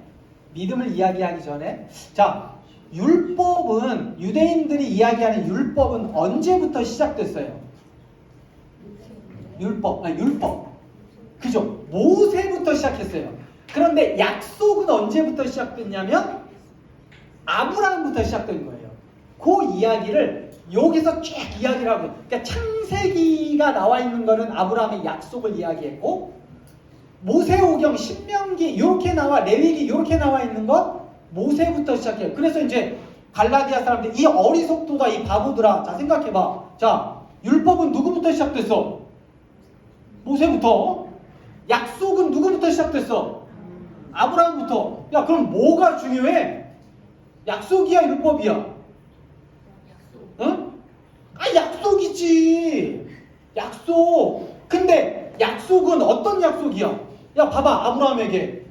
자, 율법은 유대인들이 이야기하는 율법은 언제부터 시작됐어요? 율법. 그죠? 모세부터 시작했어요. 그런데 약속은 언제부터 시작됐냐면 아브라함부터 시작된 거예요. 그 이야기를 여기서 쭉 이야기를 하고, 그러니까 창세기가 나와 있는 거는 아브라함의 약속을 이야기했고, 모세오경, 신명기 이렇게 나와, 레위기 이렇게 나와 있는 것 모세부터 시작해요. 그래서 이제 갈라디아 사람들 이 어리석도다 이 바보들아, 자 생각해봐. 자, 율법은 누구부터 시작됐어? 모세부터. 약속은 누구부터 시작됐어? 아브라함부터. 야, 그럼 뭐가 중요해? 약속이야 율법이야? 응? 약속이지. 약속. 근데 약속은 어떤 약속이야? 야, 봐봐.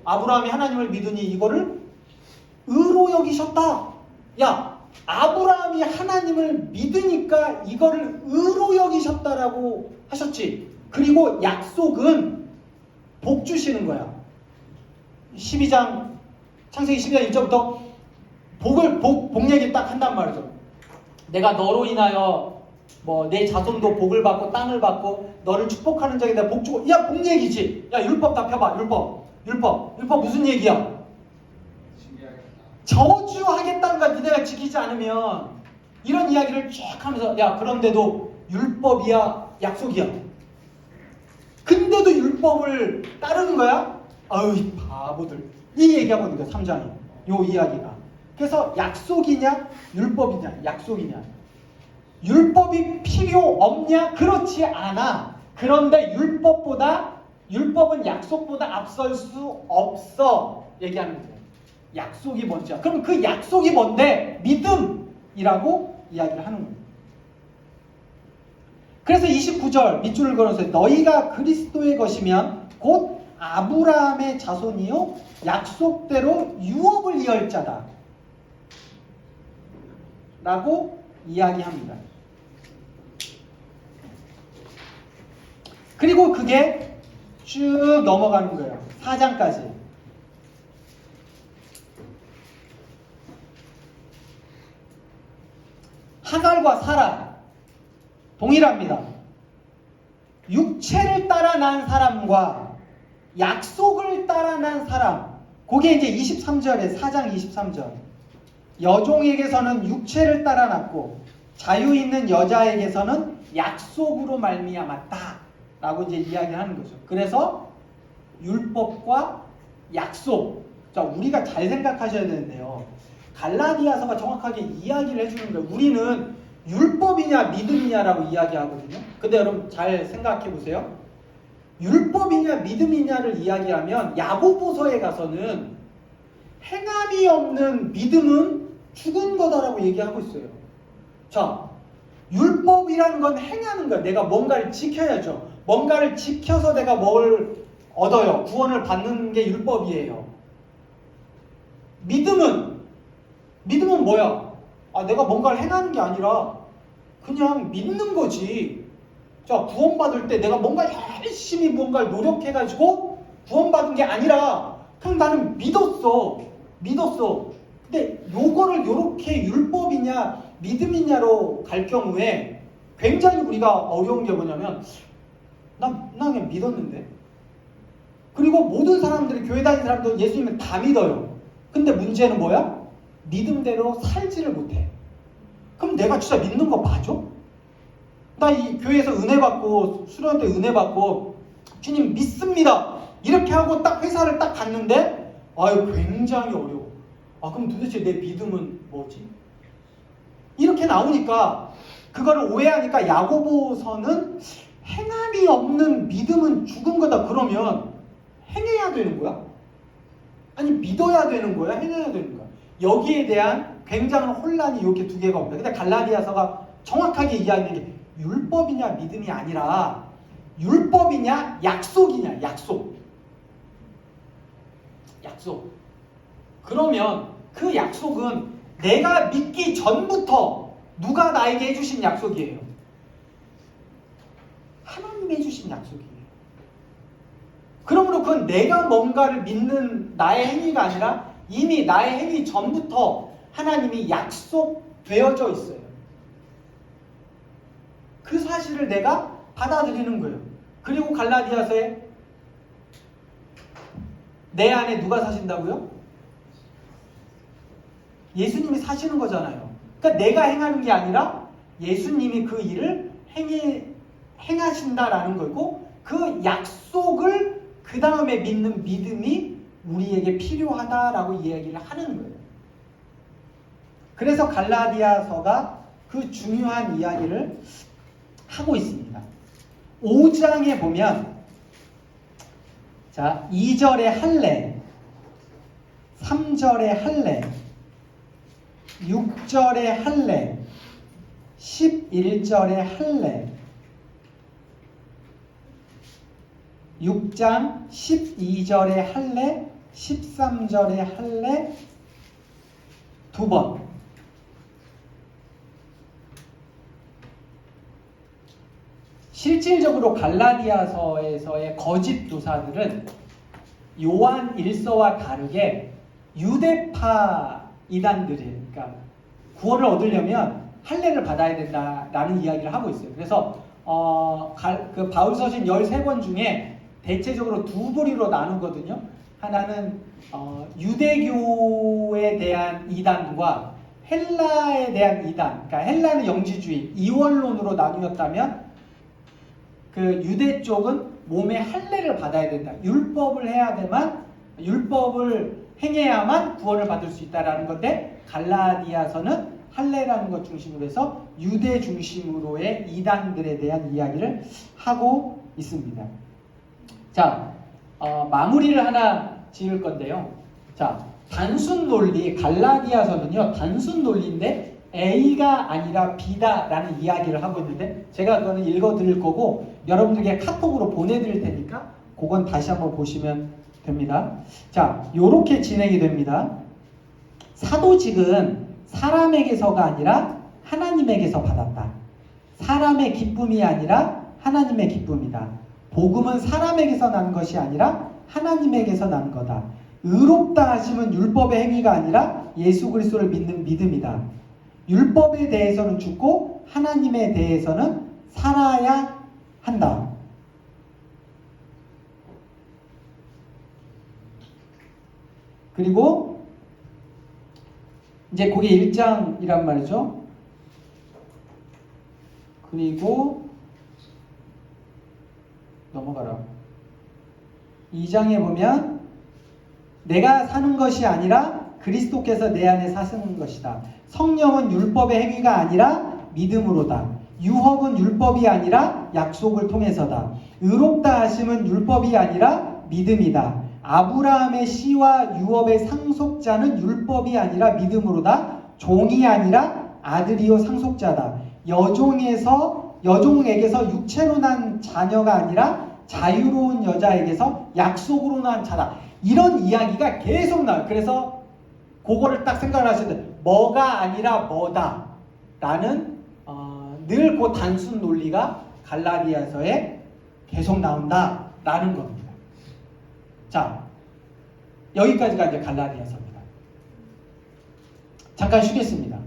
아브라함이 하나님을 믿으니 이거를 의로 여기셨다. 야, 아브라함이 하나님을 믿으니까 이거를 의로 여기셨다라고 하셨지. 그리고 약속은 복 주시는 거야. 12장 창세기 12장 1절부터 복 얘기 딱 한단 말이죠. 내가 너로 인하여 내 자손도 복을 받고 땅을 받고 너를 축복하는 자에게 내가 복 주고. 야, 복 얘기지. 야, 율법 다 펴봐. 율법 무슨 얘기야? 저주하겠다는 거 니네가 지키지 않으면. 이런 이야기를 쭉 하면서, 야, 그런데도 율법이야 약속이야. 근데도 율법을 따르는 거야? 아유, 이 바보들. 이 얘기하고 있는 거야 3장이. 요 이야기가. 그래서 약속이냐 율법이냐. 약속이냐. 율법이 필요 없냐? 그렇지 않아. 그런데 율법은 약속보다 앞설 수 없어. 얘기하는 거예요. 약속이 뭔지야. 그럼 그 약속이 뭔데? 믿음이라고 이야기를 하는 거예요. 그래서 29절 밑줄을 걸어서 너희가 그리스도의 것이면 곧 아브라함의 자손이요 약속대로 유업을 이을 자다 라고 이야기합니다. 그리고 그게 쭉 넘어가는 거예요. 4장까지. 하갈과 사라 동일합니다. 육체를 따라 난 사람과 약속을 따라 난 사람. 그게 이제 23절에 4장 23절. 여종에게서는 육체를 따라 났고 자유 있는 여자에게서는 약속으로 말미암았다 라고 이제 이야기하는 거죠. 그래서 율법과 약속. 자, 우리가 잘 생각하셔야 되는데요. 갈라디아서가 정확하게 이야기를 해주는 거예요. 우리는 율법이냐 믿음이냐라고 이야기하거든요. 근데 여러분 잘 생각해 보세요. 율법이냐 믿음이냐를 이야기하면 야고보서에 가서는 행함이 없는 믿음은 죽은 거다라고 얘기하고 있어요. 자, 율법이라는 건 행하는 거야. 내가 뭔가를 지켜야죠. 뭔가를 지켜서 내가 뭘 얻어요. 구원을 받는 게 율법이에요. 믿음은 뭐야? 내가 뭔가를 행하는 게 아니라 그냥 믿는 거지. 자, 구원받을 때 내가 뭔가 열심히 뭔가를 노력해가지고 구원받은 게 아니라 그냥 나는 믿었어. 근데 요거를 요렇게 율법이냐 믿음이냐로 갈 경우에 굉장히 우리가 어려운 게 뭐냐면 나 그냥 믿었는데. 그리고 모든 사람들이, 교회 다니는 사람도 예수님을 다 믿어요. 근데 문제는 뭐야? 믿음대로 살지를 못해. 그럼 내가 진짜 믿는 거 맞아? 나 이 교회에서 은혜 받고, 수련 때 은혜 받고, 주님 믿습니다, 이렇게 하고 딱 회사를 딱 갔는데, 아유, 굉장히 어려워. 아, 그럼 도대체 내 믿음은 뭐지? 이렇게 나오니까, 그거를 오해하니까 야고보서는 행함이 없는 믿음은 죽은 거다. 그러면 행해야 되는 거야? 아니, 믿어야 되는 거야? 행해야 되는 거야? 여기에 대한 굉장한 혼란이 이렇게 두 개가 옵니다. 근데 갈라디아서가 정확하게 이야기하는 게 율법이냐 믿음이 아니라 율법이냐 약속이냐, 약속. 그러면 그 약속은 내가 믿기 전부터 누가 나에게 해주신 약속이에요? 하나님이 해주신 약속이에요. 그러므로 그건 내가 뭔가를 믿는 나의 행위가 아니라 이미 나의 행위 전부터 하나님이 약속되어져 있어요. 그 사실을 내가 받아들이는 거예요. 그리고 갈라디아서에 내 안에 누가 사신다고요? 예수님이 사시는 거잖아요. 그러니까 내가 행하는 게 아니라 예수님이 그 일을 행하신다라는 거고, 그 약속을 그 다음에 믿는 믿음이 우리에게 필요하다라고 이야기를 하는 거예요. 그래서 갈라디아서가 그 중요한 이야기를 하고 있습니다. 5장에 보면, 자, 2절에 할례, 3절에 할례, 6절에 할례, 11절에 할례, 6장 12절에 할례, 13절에 할례 두 번. 실질적으로 갈라디아서에서의 거짓 교사들은 요한 1서와 다르게 유대파 이단들이, 그러니까 구원을 얻으려면 할례를 받아야 된다라는 이야기를 하고 있어요. 그래서 그 바울 서신 13권 중에 대체적으로 두 부류로 나누거든요. 하나는 유대교에 대한 이단과 헬라에 대한 이단, 그러니까 헬라는 영지주의, 이원론으로 나누었다면 그 유대 쪽은 몸에 할례를 받아야 된다. 율법을 율법을 행해야만 구원을 받을 수 있다라는 건데, 갈라디아서는 할례라는 것 중심으로 해서 유대 중심으로의 이단들에 대한 이야기를 하고 있습니다. 자, 마무리를 하나 지을 건데요. 자, 단순 논리, 갈라디아서는요, 단순 논리인데 A가 아니라 B다라는 이야기를 하고 있는데, 제가 그거는 읽어드릴 거고 여러분들에게 카톡으로 보내드릴 테니까 그건 다시 한번 보시면 됩니다. 자, 요렇게 진행이 됩니다. 사도직은 사람에게서가 아니라 하나님에게서 받았다. 사람의 기쁨이 아니라 하나님의 기쁨이다. 복음은 사람에게서 난 것이 아니라 하나님에게서 난 거다. 의롭다 하심은 율법의 행위가 아니라 예수 그리스도를 믿는 믿음이다. 율법에 대해서는 죽고 하나님에 대해서는 살아야 한다. 그리고 이제 그게 1장이란 말이죠. 그리고 넘어가라. 2장에 보면 내가 사는 것이 아니라 그리스도께서 내 안에 사시는 것이다. 성령은 율법의 행위가 아니라 믿음으로다. 유혹은 율법이 아니라 약속을 통해서다. 의롭다 하심은 율법이 아니라 믿음이다. 아브라함의 씨와 유업의 상속자는 율법이 아니라 믿음으로다. 종이 아니라 아들이요 상속자다. 여종에게서 육체로 난 자녀가 아니라 자유로운 여자에게서 약속으로 난 자다. 이런 이야기가 계속 나와요. 그래서 그거를 딱 생각을 하셔야 돼요. 뭐가 아니라 뭐다 라는 늘 그 단순 논리가 갈라디아서에 계속 나온다 라는 겁니다. 자, 여기까지가 이제 갈라디아서입니다. 잠깐 쉬겠습니다.